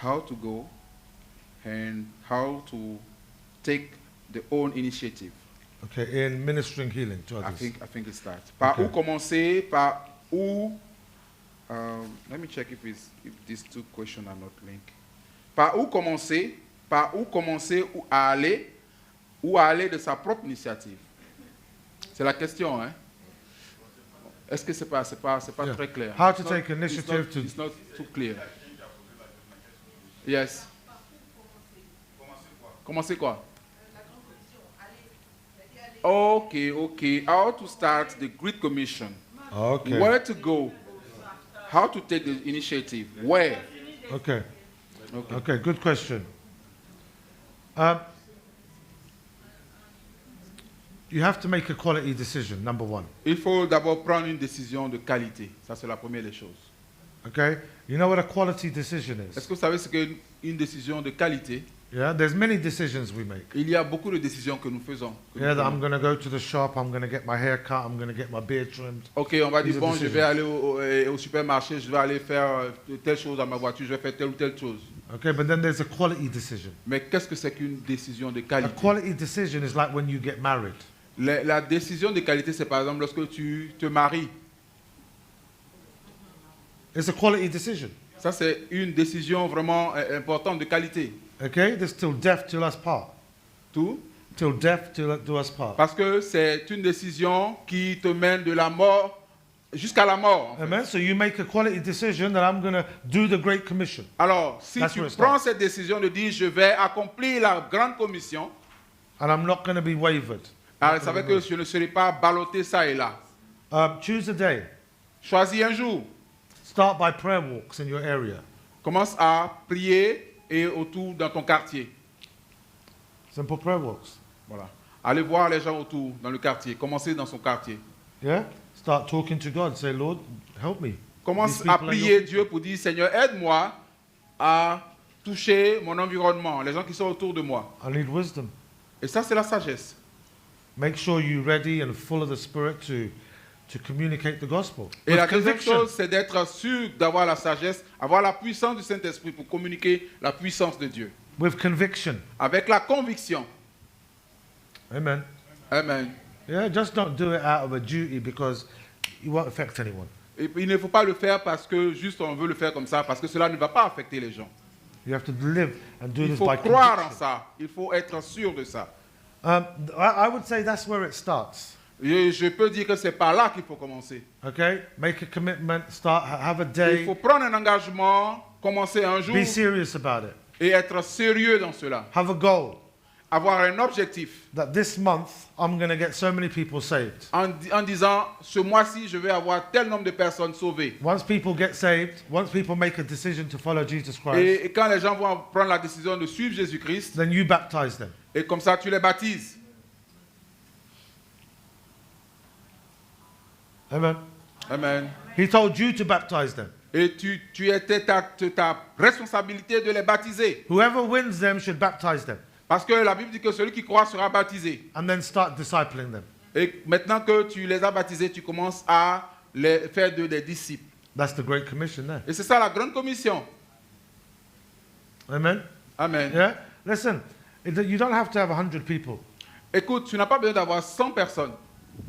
how to go, and how to take the own initiative. Okay, in ministering healing to I others. think it starts. Par Okay. où commencer, par où. Let me check if these two questions are not linked. Par où commencer, où aller de sa propre initiative. C'est la question, hein? Est-ce que c'est pas Yeah. très clair? How to It's take initiative to- It's not too clear. Yes. Commencer quoi? Okay. How to start the Great Commission? Okay. Where to go? How to take the initiative? Where? Okay. Okay. Okay, good question. You have to make a quality decision, number one. Il faut d'abord prendre une décision de qualité. Ça, c'est la première des choses. Okay? You know what a quality decision Est-ce is? que vous savez ce qu'est une décision de qualité? Yeah, there's many decisions we make. Il y a beaucoup de décisions que nous faisons. Yeah, that I'm going to go to the shop, I'm going to get my hair cut, I'm going to get my beard trimmed. Ok, on va dire, These are bon, je decisions. vais aller au supermarché, je vais aller faire telle chose dans ma voiture, je vais faire telle ou telle chose. Okay, but then there's a quality decision. Mais qu'est-ce que c'est qu'une décision de A qualité? quality decision is like when you get married. La décision de qualité, c'est par exemple lorsque tu te maries. It's a quality decision. Ça, c'est une décision vraiment importante de qualité. Okay? This till death till us part. Tout. Till death till do us part. Parce que c'est une décision qui te mène de la mort jusqu'à la mort. En fait. Amen. So you make a quality decision that I'm going to do the Great Commission. Alors, si That's tu where it prends starts. cette décision de dire je vais accomplir la grande commission, And I'm not going to be wavered. alors ça veut dire que je ne serai pas ballotté ça et là. Choose a day. Choisis un jour. Start by prayer walks in your area. Commence à prier et autour dans ton quartier. Simple prayer walks. Voilà. Allez voir les gens autour dans le quartier. Commencez dans son quartier. Yeah? Start talking to God. Say, Lord, help me. Commence These à people are prier your Dieu people. pour dire Seigneur, aide-moi à toucher mon environnement, les gens qui sont autour de moi. I need wisdom. Et ça, c'est la sagesse. Make sure you're ready and full of the Spirit to communicate the gospel. Et With la deuxième conviction. chose, c'est d'être sûr d'avoir la sagesse, avoir la puissance du Saint-Esprit pour communiquer la puissance de Dieu. With conviction. Avec la conviction. Amen. Amen. Yeah, just don't do it out of a duty because it won't affect anyone. Et il ne faut pas le faire parce que juste on veut le faire comme ça, parce que cela ne va pas affecter les gens. You have to live and do Il this faut by croire en conviction. ça. Il faut être sûr de ça. I would say that's where it starts. Et je peux dire que c'est par là qu'il faut commencer. Okay? Make a commitment, have a Il day, faut prendre un engagement, commencer un jour be serious about it. et être sérieux dans cela. Have a goal Avoir un objectif that this month I'm going to get so many people saved. en disant, ce mois-ci, je vais avoir tel nombre de personnes sauvées. Once people get saved, once people make a decision to follow Jesus Christ, Et quand les gens vont prendre la décision de suivre Jésus-Christ, then you baptize them. et comme ça, tu les baptises. Amen. Amen. He told you to baptize them. Et tu étais ta responsabilité de les baptiser. Whoever wins them should baptize them Parce que la Bible dit que celui qui croit sera baptisé. and then start discipling them. Et maintenant que tu les as baptisés, tu commences à les faire des disciples. That's the Great Commission there. Et c'est ça la grande commission. Amen. Amen. Yeah? Listen, you don't have to have 100 people. Écoute, tu n'as pas besoin d'avoir 100 personnes,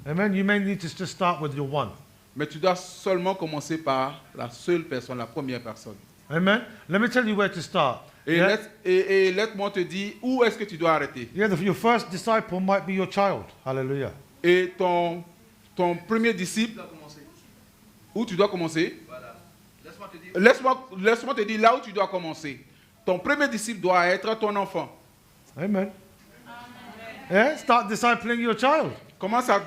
Amen. You may need to just start with your one. mais tu dois seulement commencer par la seule personne, la première personne. Amen. Let me tell you where to start. Et Yeah? laisse-moi te dire où est-ce que tu dois arrêter. Yeah, your first disciple might be your child. Hallelujah. Et ton premier disciple, où tu dois commencer. Laisse-moi te dire là où tu dois commencer. Ton premier disciple doit être ton enfant. Amen. Yeah, start discipling your child. Commence à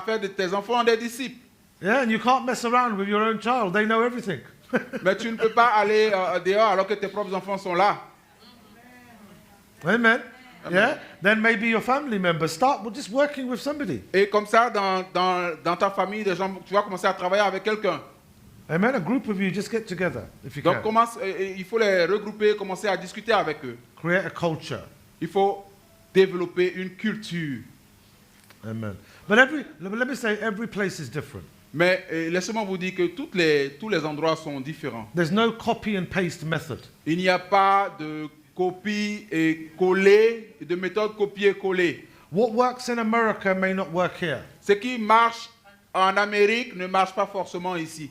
faire de tes enfants des disciples. Yeah, and you can't mess around with your own child. They know everything. Mais tu ne peux pas aller dehors alors que tes propres enfants sont là. Amen. Yeah. Then maybe your family members start with just working with somebody. Et comme ça, dans ta famille, des gens, tu vas commencer à travailler avec quelqu'un. Amen. A group of you just get together if you Donc can. il faut les regrouper, commencer à discuter avec eux. Create a culture. Il faut développer une culture. Amen. But let me say, every place is different. Mais laissez-moi vous dire que tous les endroits sont différents. There's no copy and paste method. Il n'y a pas de copie et coller, de méthode copier-coller. What works in America may not work here. Ce qui marche en Amérique ne marche pas forcément ici.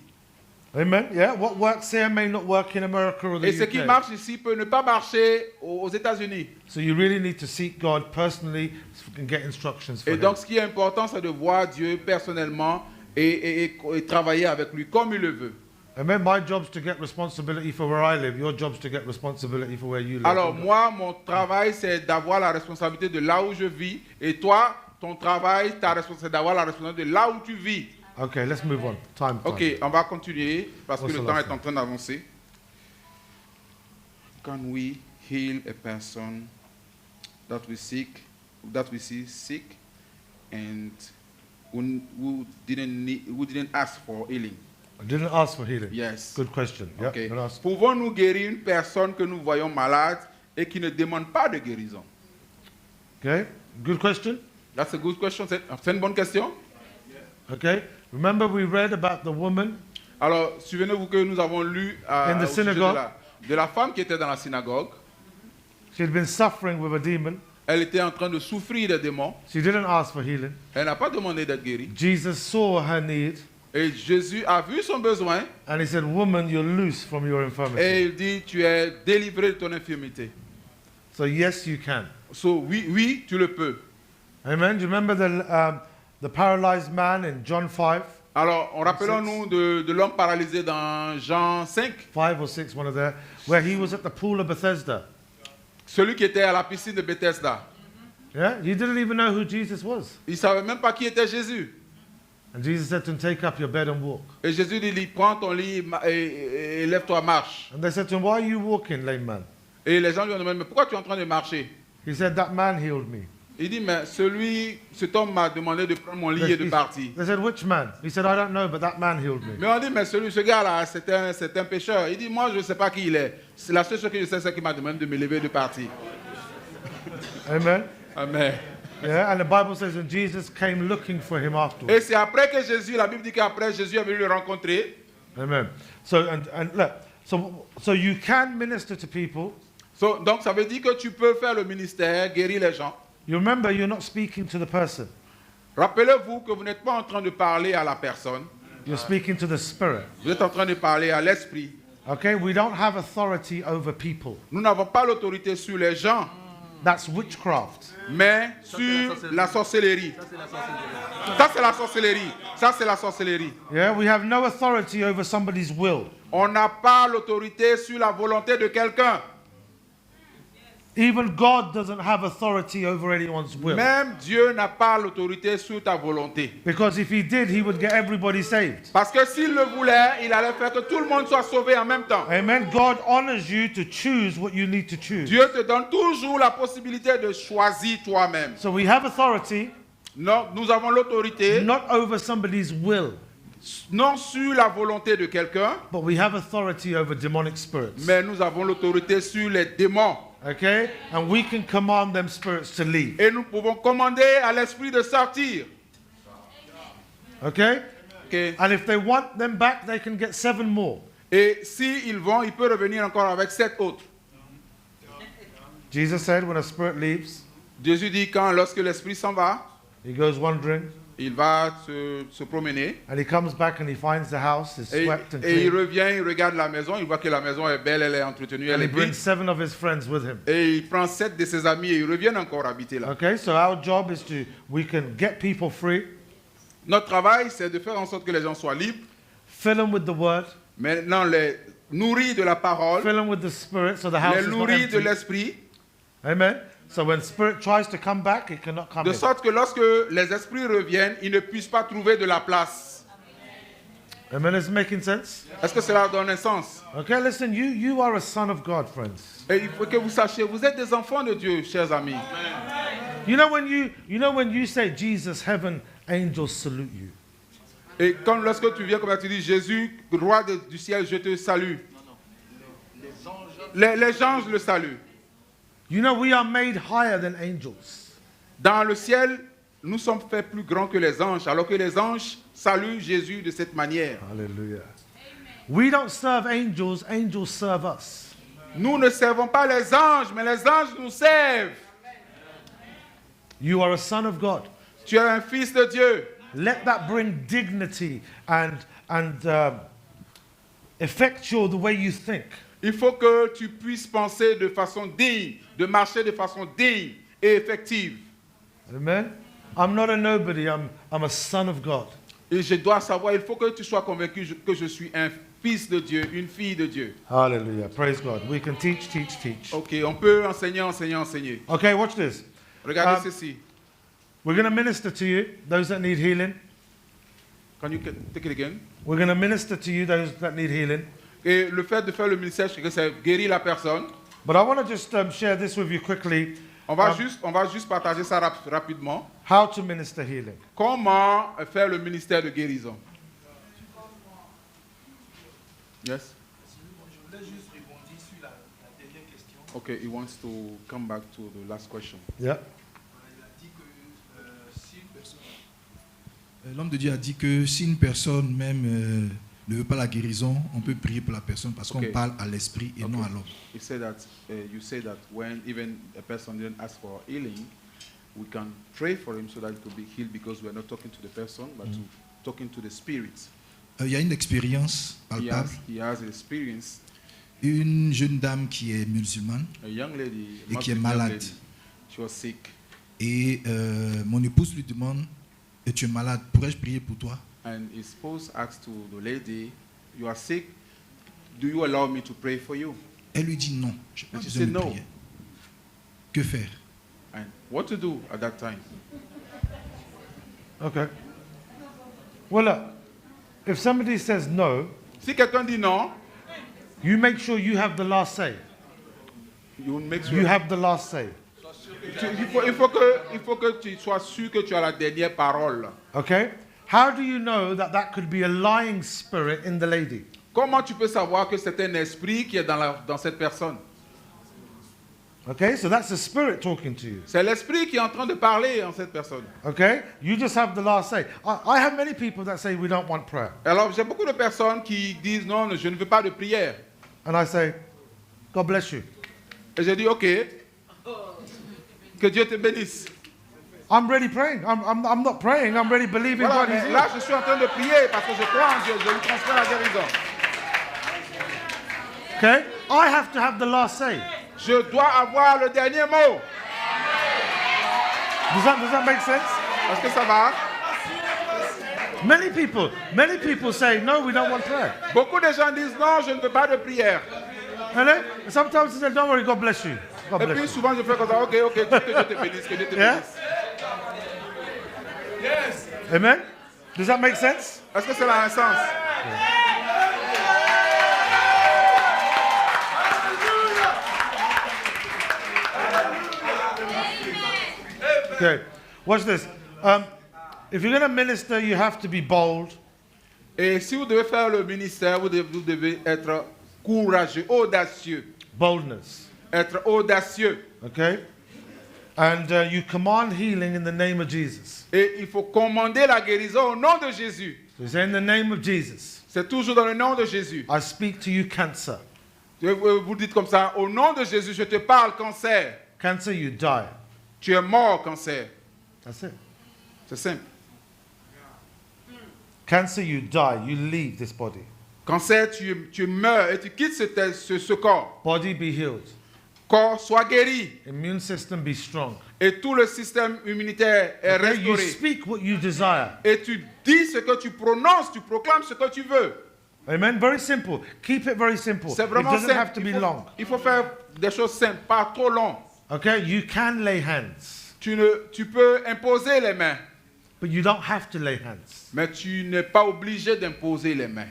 Amen. Yeah. What works here may not work in America or the Et ce qui UK. marche ici peut ne pas marcher aux États-Unis. So you really need to seek God personally and get instructions for Et him. donc ce qui est important, c'est de voir Dieu personnellement et travailler avec lui comme il le veut. Amen. My job's to get responsibility for where I live. Your job's to get responsibility for where you live. Alors moi, mon travail, c'est d'avoir la responsabilité de là où je vis. Et toi, ton travail, ta responsabilité, c'est d'avoir la responsabilité de là où tu vis. Okay, let's move on. Time. Ok, on va continuer parce que What's le the temps last est en train d'avancer. Can we heal a person that we see sick and who didn't ask for healing? I didn't ask for healing. Yes. Good question. Yeah, Okay. don't ask. Pouvons-nous guérir une personne que nous voyons malade et qui ne demande pas de guérison? Okay, good question. That's a good question. C'est une bonne question. Okay, remember we read about the woman Alors, souvenez-vous que nous avons lu In the au sujet synagogue. de la femme qui était dans la synagogue. She had been suffering with a demon. Elle était en train de souffrir des démons. She didn't ask for healing. Elle n'a pas demandé d'être guérie. Jesus saw her need Et Jésus a vu son besoin and he said, "Woman, you're loose from your infirmity." et il dit, tu es délivré de ton infirmité. So yes, you can. So, oui, tu le peux. Amen. Do you remember the paralyzed man in John 5? Alors, rappelons-nous de l'homme paralysé dans Jean 5, 5 or 6, one of there, where he was at the pool of Bethesda. celui qui était à la piscine de Bethesda. Yeah, he didn't even know who Jesus was. Il ne savait même pas qui était Jésus. And Jesus said to him, "Take up your bed and walk." Et Jésus dit, prends ton lit et lève-toi, marche. And they said to him, "Why are you walking, lame man?" Et les gens lui ont demandé, mais pourquoi tu es en train de marcher? He said, "That man healed me." Il dit, mais cet homme m'a demandé de prendre mon lit et de partir. They said, "Which man?" He said, "I don't know, but that man healed me." Mais on dit, mais ce gars-là, c'est un pécheur. Il dit, moi, je ne sais pas qui il est. C'est la seule chose que je sais, c'est qu'il m'a demandé de me lever et de partir. Amen. Amen. Yeah, and the Bible says, and Jesus came looking for him afterwards. Et c'est après que Jésus, la Bible dit qu'après, Jésus est venu le rencontrer. Amen. So and look, so you can minister to people. Donc, ça veut dire que tu peux faire le ministère, guérir les gens. You remember, you're not speaking to the person. Rappelez-vous que vous n'êtes pas en train de parler à la personne. You're speaking to the Spirit. Vous êtes en train de parler à l'esprit. Okay, we don't have authority over people. Nous n'avons pas l'autorité sur les gens, That's witchcraft. mais sur la sorcellerie. Ça, c'est la sorcellerie. Ça, c'est la sorcellerie. Yeah, we have no authority over somebody's will. On n'a pas l'autorité sur la volonté de quelqu'un. Even God doesn't have authority over anyone's will. Même Dieu n'a pas l'autorité sur ta volonté. Because if he did, he would get everybody saved. Parce que s'il le voulait, il allait faire que tout le monde soit sauvé en même temps. Amen. God honors you to choose what you need to choose. Dieu te donne toujours la possibilité de choisir toi-même. So we have authority, Non, nous avons l'autorité, not over somebody's will, non sur la volonté de quelqu'un, but we have authority over demonic spirits. mais nous avons l'autorité sur les démons. Okay? And we can command them spirits to leave. Et nous pouvons commander à l'esprit de sortir. Okay? Ok. And if they want them back, they can get 7 more. Et s'ils vont, il peut revenir encore avec 7 autres. Jesus said when a spirit leaves, Jésus dit lorsque l'esprit s'en va, he goes wandering, il va se promener. and he comes back and he finds the house is Et swept and il clean. revient, il regarde la maison, il voit que la maison est belle, elle est entretenue, And elle he est brings vide. 7 of his friends with him. Et il prend 7 de ses amis et ils reviennent encore habiter là. Okay, so our job is we can get people free, Notre travail, c'est de faire en sorte que les gens soient libres. fill them with the word, Maintenant, les nourrir de la parole, fill them with the spirit, so the house les is not nourrir de empty. l'esprit, Amen. So when spirit tries to come back, it cannot come de in. sorte que lorsque les esprits reviennent, ils ne puissent pas trouver de la place. Amen. Is it making sense? Est-ce que cela donne un sens? Okay, listen, you are a son of God, friends. Et il faut que vous sachiez, vous êtes des enfants de Dieu, chers amis. You know when you say Jesus, heaven, angels salute you. Et comme lorsque tu viens, comme tu dis, Jésus, roi du ciel, je te salue. Les anges le saluent. You know we are made higher than angels. Dans le ciel, nous sommes faits plus grands que les anges, alors que les anges saluent Jésus de cette manière. Hallelujah. We don't serve angels, angels serve us. Nous ne servons pas les anges, mais les anges nous servent. You are a son of God. Tu es un fils de Dieu. Let that bring dignity and effectual the way you think. Il faut que tu puisses penser de façon digne, de marcher de façon digne et effective. Amen. I'm not a nobody, I'm a son of God. Et je dois savoir, il faut que tu sois convaincu que je suis un fils de Dieu, une fille de Dieu. Hallelujah. Praise God. We can teach, teach, teach. Ok, on peut enseigner, enseigner, enseigner. Okay, watch this. Regardez ceci. We're going to minister to you, those that need healing. Can you take it again? We're going to minister to you, those that need healing. Et le fait de faire le ministère, c'est guérir la personne. But I want to just share this with you quickly. On va juste partager ça rapidement. How to minister healing. Comment faire le ministère de guérison? Yes? Je voulais juste rebondir sur la dernière question. Okay, he wants to come back to the last question. Yeah. Il a dit que si une personne... L'homme de Dieu a dit que si une personne même ne veut pas la guérison, on peut prier pour la personne parce qu'on parle à l'esprit et non à l'homme. He said that you say that when even a person didn't ask for healing, we can pray for him so that it will be healed because we are not talking to the person but talking to the spirit. Il y a une expérience palpable. He has experience. Une jeune dame qui est musulmane A young lady, et qui est malade. She was sick. Et mon épouse lui demande, tu es malade, pourrais-je prier pour toi? And his spouse asked to the lady, you are sick, do you allow me to pray for you? Elle lui dit non, je n'ai pas And she besoin said de no. prier. Que faire? And what to do at that time? Okay. Well, look, if somebody says no, Si quelqu'un dit non, you make sure you have the last say. you make sure. You have the last say. Il faut que tu sois sûr que tu as la dernière parole. Okay? How do you know that that could be a lying spirit in the lady? Comment tu peux savoir que c'est un esprit qui est dans cette personne? Okay? So that's the spirit talking to you. C'est l'esprit qui est en train de parler en cette personne. Okay? You just have the last say. I have many people that say we don't want prayer. Alors, j'ai beaucoup de personnes qui disent non, je ne veux pas de prière. And I say, God bless you. Et je dis, ok, que Dieu te bénisse. I'm really praying. I'm not praying. I'm really believing Voilà, God is mais here. là, je suis en train de prier parce que je crois en Dieu, je lui transfère la guérison. Okay? I have to have the last say. Je dois avoir le dernier mot. Does that make sense? Est-ce que ça va? Many people say, no, we don't want prayer. Beaucoup de gens disent non, je ne veux pas de prière. And then sometimes they say, don't worry, God bless you. God Et bless puis you. souvent je fais comme ça, ok, que Dieu te bénisse, que Dieu te Yeah? bénisse. Amen? Does that make sense? Est-ce que cela a un sens? Okay. Watch this. If you're going to minister, you have to be bold. Et si vous devez faire le ministère, vous devez être courageux, audacieux. Boldness. Être audacieux. Okay? And you command healing in the name of Jesus. Et il faut commander la guérison au nom de Jésus. So say in the name of Jesus, C'est toujours dans le nom de Jésus. I speak to you, cancer. Vous dites comme ça, au nom de Jésus, je te parle, cancer. Cancer, you die. Tu es mort, cancer. That's it. C'est simple. Cancer, you die. You leave this body. Cancer, tu meurs et tu quittes ce corps. Body be healed. Corps soit guéri. Immune system be strong. Et tout le système immunitaire est Okay? You restauré. speak what you desire. Et tu dis ce que tu prononces, tu proclames ce que tu veux. Amen. Very simple. Keep it very simple. C'est It vraiment doesn't simple. have to be long. Il faut faire des choses simples, pas trop long. Okay? You can lay hands, Tu peux imposer les mains, but you don't have to lay hands. mais tu n'es pas obligé d'imposer les mains.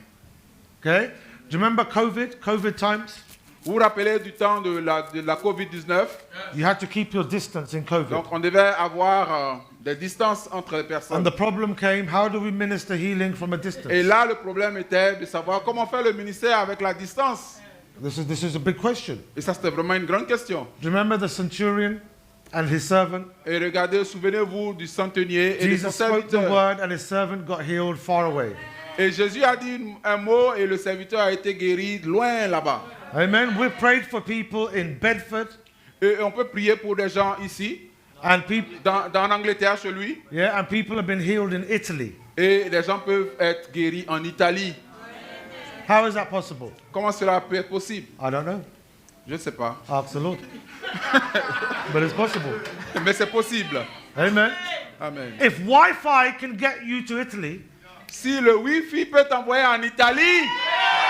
Okay? Do you remember COVID times? Vous vous rappelez du temps de la COVID-19? You had to keep your distance in COVID. Donc on devait avoir des distances entre les And personnes. the problem came, how do we minister healing from a distance? Et là, le problème était de savoir comment faire le ministère avec la distance. This is a big question. Et ça, c'était vraiment une grande question. Do you remember the centurion and his servant? Et regardez, souvenez-vous du centenier et de son Jesus spoke the serviteur. word and his servant got healed far away. Et Jésus a dit un mot et le serviteur a été guéri loin là-bas. Amen. We prayed for people in Bedford Et on peut prier pour des gens ici, and people, dans Angleterre chez lui. yeah, and people have been healed in Italy. Et des gens peuvent être guéris en Italie. How is that possible? Comment cela peut être possible? I don't know. Je ne sais pas. Ask the Lord. But it's possible. Mais c'est possible. Amen. Amen. If Wi-Fi can get you to Italy, Si le Wi-Fi peut t'envoyer en Italie,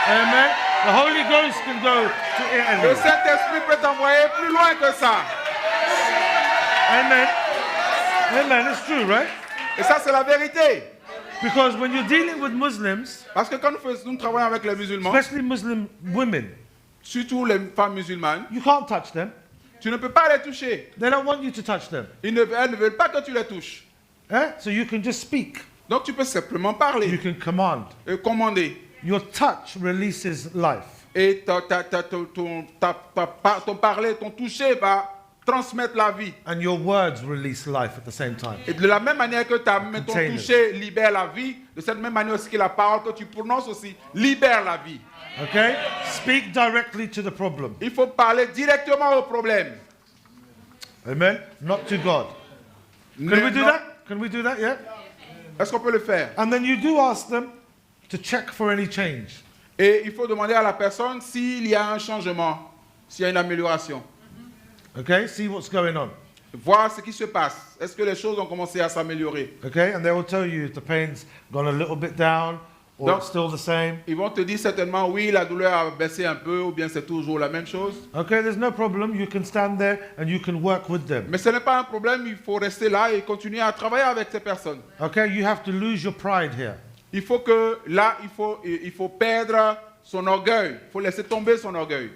amen, the Holy Ghost can go to le Italy. Saint-Esprit peut t'envoyer plus loin que ça. Amen. Amen. It's true, right? Et ça, c'est la vérité. Because when you're dealing with Muslims, Parce que quand nous travaillons avec les musulmans, especially Muslim women, surtout les femmes musulmanes, you can't touch them. tu ne peux pas les toucher. They don't want you to touch them. Elles ne veulent pas que tu les touches. Eh? So you can just speak. Donc tu peux simplement You parler can command. et commander. Your touch releases life. Et ton parler, ton toucher va transmettre la vie. And your words release life at the same time. Et de la même manière que ton Containers. toucher libère la vie, de cette même manière aussi que la parole que tu prononces aussi libère la vie. Okay? Speak directly to the problem. Il faut parler directement au problème. Amen? Not to God. Can we do that? Can we do that? Yeah? Est-ce qu'on peut le faire? And then you do ask them to check for any change. Et il faut demander à la personne s'il y a un changement, s'il y a une amélioration. Okay? See what's going on. Voir ce qui se passe. Est-ce que les choses ont commencé à s'améliorer? Okay? And they will tell you if the pain's gone a little bit down or Donc, it's still the same. Ils vont te dire certainement, oui, la douleur a baissé un peu, ou bien c'est toujours la même chose. Okay? There's no problem. You can stand there and you can work with them. Mais ce n'est pas un problème, il faut rester là et continuer à travailler avec ces personnes. Okay? You have to lose your pride here. Il faut que, là, il faut perdre son orgueil. Il faut laisser tomber son orgueil.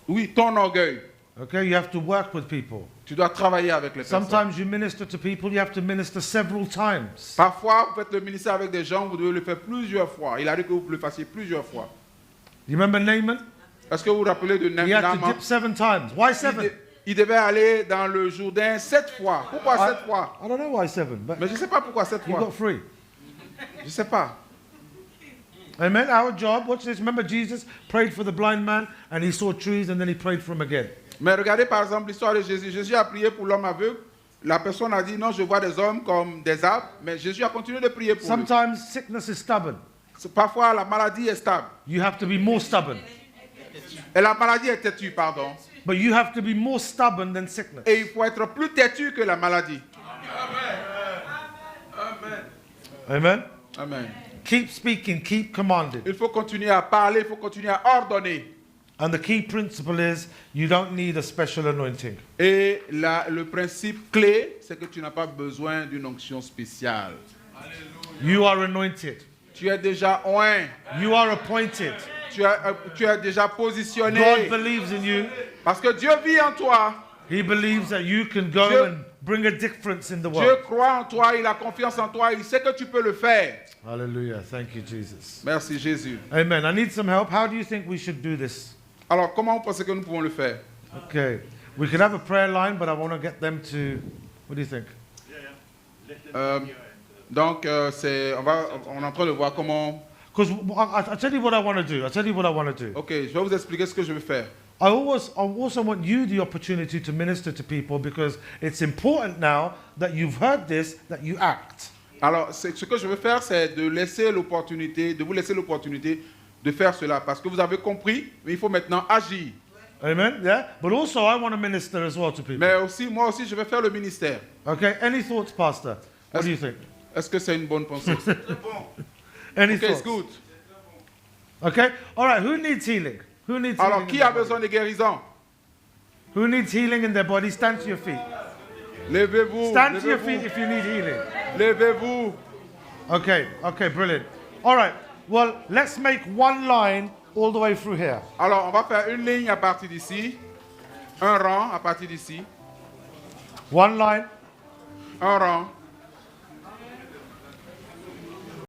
Oui, ton orgueil. Okay? You have to work with people. Tu dois travailler avec les personnes. Sometimes you minister to people, you have to minister several times. Parfois, vous faites le ministère avec des gens, vous devez le faire plusieurs fois. Il arrive que vous le fassiez plusieurs fois. You remember Naaman? Est-ce que vous vous rappelez de He had to Naaman? dip 7 times. Why 7? Il devait aller dans le Jourdain 7 fois. Pourquoi 7 fois? I don't know why 7, but Mais je ne sais pas pourquoi 7 he fois. got 3. Je ne sais pas. Amen. Our job, watch this. Remember Jesus prayed for the blind man and he saw trees and then he prayed for him again. Mais regardez par exemple l'histoire de Jésus. Jésus a prié pour l'homme aveugle. La personne a dit non, je vois des hommes comme des arbres. Mais Jésus a continué de prier pour lui. Sometimes sickness is stubborn. Parfois la maladie est stable. You have to be more stubborn. Et la maladie est têtue, pardon. But you have to be more stubborn than sickness. Et il faut être plus têtu que la maladie. Amen. Amen. Keep speaking, keep commanding. Il faut continuer à parler, il faut continuer à ordonner. And the key principle is you don't need a special anointing. Et le principe clé, c'est que tu n'as pas besoin d'une onction spéciale. You are anointed. Tu es déjà oint. You are appointed. Tu es déjà positionné. God believes in you. Parce que Dieu vit en toi. He believes that you can go Dieu- and bring a difference in the Dieu world. croit en toi, il a confiance en toi, il sait que tu peux le faire. Hallelujah. Thank you, Jesus. Merci Jésus. Amen. I need some help. How do you think we should do this? Alors, comment vous pensez que nous pouvons le faire? Okay. We could have a prayer line, but I want to get them to. What do you think? Donc, on est en train de voir comment... Because I'll tell you what I want to do. I'll tell you what I want to do. Ok, je vais vous expliquer ce que je vais faire. I also want you the opportunity to minister to people because it's important now that you've heard this, that you act. Alors, ce que je veux faire, c'est de vous laisser l'opportunité de faire cela. Parce que vous avez compris, mais il faut maintenant agir. Amen? Yeah? But also I want to minister as well to people. Mais aussi, moi aussi, je vais faire le ministère. Okay? Any thoughts, Pastor? What do you think? Est-ce que c'est une bonne pensée? Any Ok, it's thoughts? good. Okay? All right. Who needs healing? Who needs Alors, healing? qui in a their besoin de guérison? body? Who needs healing in their body? Stand to your feet. Levez-vous. Stand to your feet Levez-vous. if you need healing. Levez-vous. Okay, brilliant. All right, well, let's make one line all the way through here. Alors, on va faire une ligne à partir d'ici. Un rang à partir d'ici. One line, Un rang.